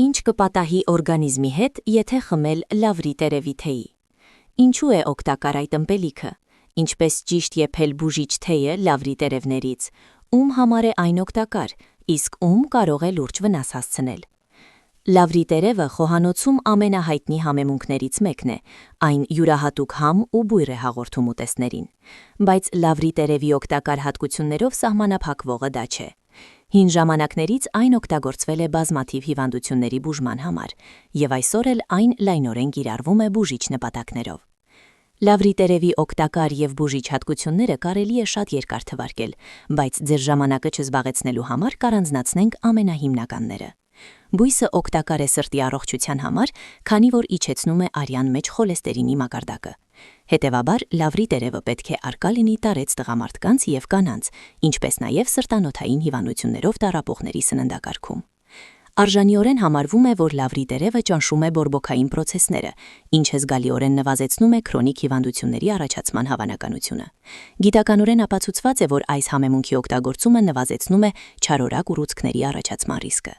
Ինչ կպատահի օրգանիզմի հետ, եթե խմել լավրի տերևի թեյի։ Ինչու է օգտակար այդ ըմպելիքը։ Ինչպես ճիշտ եփել բուժիչ թեյը լավրի տերևներից, ում համար է այն օգտակար, իսկ ում կարող է լուրջ վնաս հասցնել։ Լավրի տերևը խոհանոցում ամենահայտնի համեմունքներից մեկն է, այն յուրահատուկ համ ու բույր է հաղորդում ուտեստներին, բայց լավրի տերևի օգտակար հատկություններով սահմանափակվողը դա չէ։ Հին ժամանակներից այն օգտագործվել է բազմաթիվ հիվանդությունների բուժման համար, եւ այսօր էլ այն լայնորեն կիրառվում է բուժիչ նպատակներով։ Լավրի տերևի օգտակար եւ բուժիչ հատկությունները կարելի է շատ երկար թվարկել, բայց ձեր ժամանակը չզբաղեցնելու համար կառանձնացնենք ամենահիմնականները։ Բույսը օգտակար է սրտի առողջության համար, քանի որ իջեցնում է արյան մեջ խոլեստերինի մակարդակը։ Հետևաբար, լավրի տերևը պետք է առկա լինի տարեց տղամարդկանց եւ կանանց, ինչպես նաեւ սրտանոթային հիվանդություններով տառապողների սննդակարգում։ Արժանիորեն համարվում է, որ լավրի տերևը ճնշում է բորբոքային պրոցեսները, ինչը զգալիորեն նվազեցնում է քրոնիկ հիվանդությունների առաջացման հավանականությունը։ Գիտականորեն ապացուցված է, որ այս համեմունքի օգտագործումը նվազեցնում է չարորակ ուռուցքների առաջացման ռիսկը։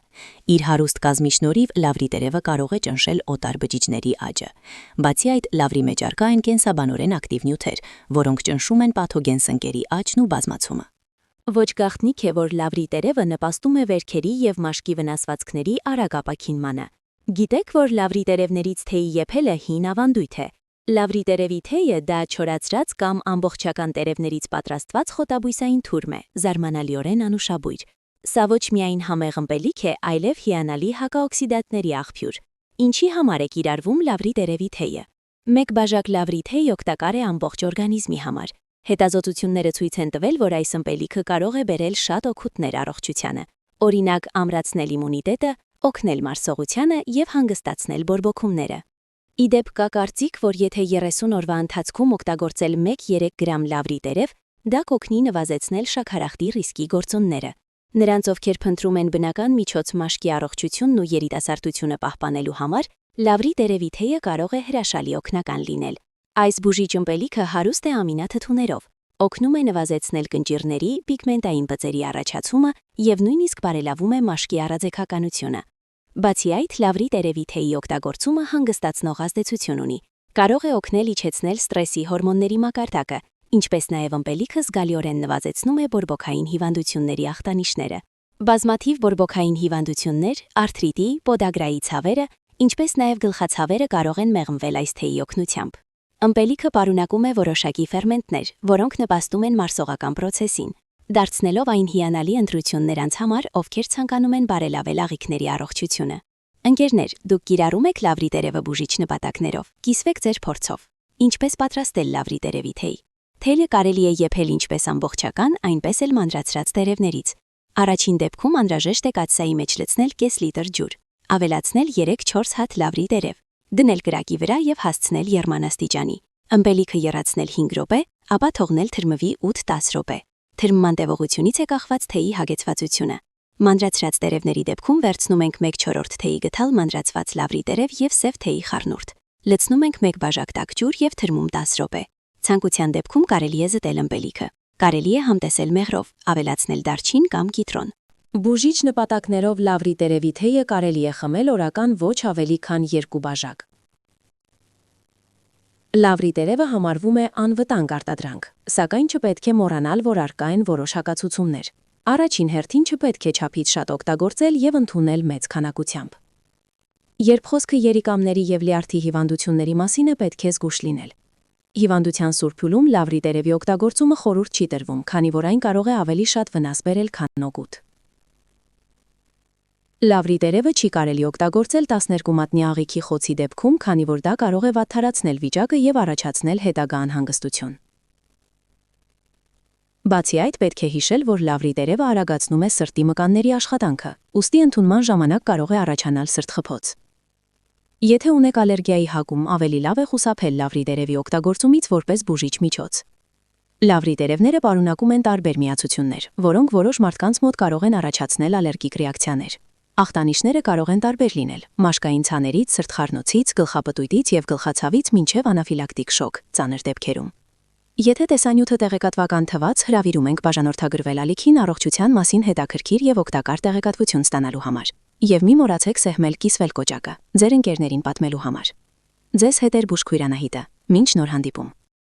Իր հարուստ կազմի շնորհիվ լավրի տերևը կարող է ճնշել օտար բջիջների աճը։ Բացի այդ, լավրի մեջ առկա են կենսաբանորեն ակտիվ նյութեր, որոնք ճնշում են պաթոգեն սնկերի աճն ու բազմացումը։ Ոչ գաղտնիք է, որ լավրի տերևը նպաստում է վերքերի եւ մաշկի վնասվածքների արագ ապաքինմանը։ Գիտեք, որ լավրի տերևներից թեյ եփելը հին ավանդույթ է։ Լավրի տերևի թեյը դա չորացրած կամ ամբողջական տերևներից պատրաստված խոտաբույսային թուրմ է, զարմանալիորեն անուշաբույր։ Սա ոչ միայն համեղ ըմպելիք է, այլև հիանալի հակաօքսիդանտների աղբյուր։ Ինչի համար է կիրառվում լավրի տերևի թեյը։ Մեկ բաժակ լավրի թեյ օգտակար է ամբողջ օրգանիզմի համար։ Հետազոտությունները ցույց են տվել, որ այս ըմպելիքը կարող է բերել շատ օգուտներ առողջությանը։ Օրինակ, ամրացնել իմունիտետը, օգնել մարսողությանը եւ հանգստացնել բորբոքումները։ Իդեպ կա կարծիք, որ եթե 30 օրվա ընթացքում օգտագործել 1-3 գրամ լավրի տերև, դա կօգնի նվազեցնել շաքարախտի ռիսկի գործոնները։ Նրանց, ովքեր փնտրում են բնական միջոց մաշկի առողջությունն ու երիտասարդությունը պահպանելու համար, լավրի տերևի թեյը կարող է հրաշալի օգնական լինել։ Այս բուժիչ ըմպելիքը հարուստ է ամինաթթուներով, օգնում է նվազեցնել կնճիռների, պիգմենտային բծերի առաջացումը եւ նույնիսկ բարելավում է մաշկի առաձեքականությունը։ Բացի այդ, լավրի տերևի թեյի օգտագործումը հանգստացնող ազդեցություն ունի։ Կարող է օգնել իջեցնել ստրեսի հորմոնների մակարդակը, ինչպես նաև ըմպելիքը զգալիորեն նվազեցնում է բորբոքային հիվանդությունների ախտանիշները։ Բազմաթիվ բորբոքային հիվանդություններ, արթրիտի, պոդագրայի ցավերը, ինչպես նաև գլխացավերը կարող են մեղմվել այս թեյի օգնությամբ։ Ըմպելիքը պարունակում է որոշակի ֆերմենտներ, որոնք նպաստում են մարսողական պրոցեսին, դարձնելով այն հիանալի ընտրություն նրանց համար, ովքեր ցանկանում են բարելավել աղիքների առողջությունը։ Ընկերներ, դուք կիրառում եք լավրի տերևը բուժիչ նպատակներով։ Կիսվեք ձեր փորձով։ Ինչպես պատրաստել լավրի տերևի թեյ։ Թեյը կարելի է եփել ինչպես ամբողջական, այնպես էլ մանրացրած տերևներից։ Առաջին դեպքում անհրաժեշտ է կաթսայի մեջ լցնել կես լիտր ջուր, ավելացնել 3-4 հատ լավրի տերև, դնել կրակի վրա եւ հասցնել եռմանաստիճանի։ Ըմպելիքը եռացնել 5 րոպե, ապա թողնել թրմվի 8-10 րոպե։ Թրմման տևողությունից է կախված թեյի հագեցվածությունը։ Մանրացրած տերևների դեպքում վերցնում ենք 1/4 թեյի գդալ մանրացված լավրի տերև եւ սև թեյի խառնուրդ։ Լցնում ենք 1 բաժակ տաք ջուր եւ թրմում 10 րոպե։ Ցանկության դեպքում կարելի է զտել ըմպելիքը։ Կարելի է համտեսել մեղրով, ավելացնել դարչին կամ կիտրոն։ Բուժիչ նպատակներով լավրի տերևի թեյը կարելի է խմել օրական ոչ ավելի քան 2 բաժակ։ Լավրի տերևը համարվում է անվտանգ արտադրանք, սակայն չպետք է մոռանալ, որ առկա են որոշ հակացություններ։ Առաջին հերթին չպետք է չափից շատ օգտագործել եւ ընդունել մեծ քանակությամբ։ Երբ խոսքը երիկամների եւ լյարդի հիվանդությունների մասին է, պետք է զգուշ լինել։ Հիվանդության սուր փուլում լավրի տերևի օգտագործումը խորհուրդ չի տրվում, քանի որ այն կարող է ավելի շատ վնաս բերել, քան օգուտ։ Լավրի տերևը չի կարելի օգտագործել 12 մատնի աղիքի խոցի դեպքում, քանի որ դա կարող է վատթարացնել վիճակը եւ առաջացնել հետագա անհանգստություն։ Բացի այդ, պետք է հիշել, որ լավրի տերևը արագացնում է սրտի մկանների աշխատանքը, ուստի ընդունման ժամանակ կարող է առաջանալ սրտխփոց։ Եթե ունեք ալերգիայի հակում, ավելի լավ է խուսափել լավրի տերևի օգտագործումից որպես բուժիչ միջոց։ Լավրի տերևները պարունակում են տարբեր միացություններ, որոնք որոշ մարդկանց մոտ կարող են առաջացնել ալերգիկ ռեակցիաներ։ Ախտանիշները կարող են տարբեր լինել՝ մաշկային ցաներից, սրտխառնոցից, գլխապտույտից եւ գլխացավից մինչեւ անաֆիլակտիկ շոկ, ծանր դեպքերում։ Եթե տեսանյութը տեղեկատվական թվաց, հրավիրում ենք բաժանորդագրվել ալիքին առողջության մասին հետաքրքիր եւ օգտակար տեղեկատվություն ստանալու համար։ Եվ մի մոռացեք սեղմել կիսվել կոճակը, ձեր ընկերներին պատմելու համար։ Ձեզ հետ էր Բուժքույր Անահիտը, մինչ նոր հանդիպում։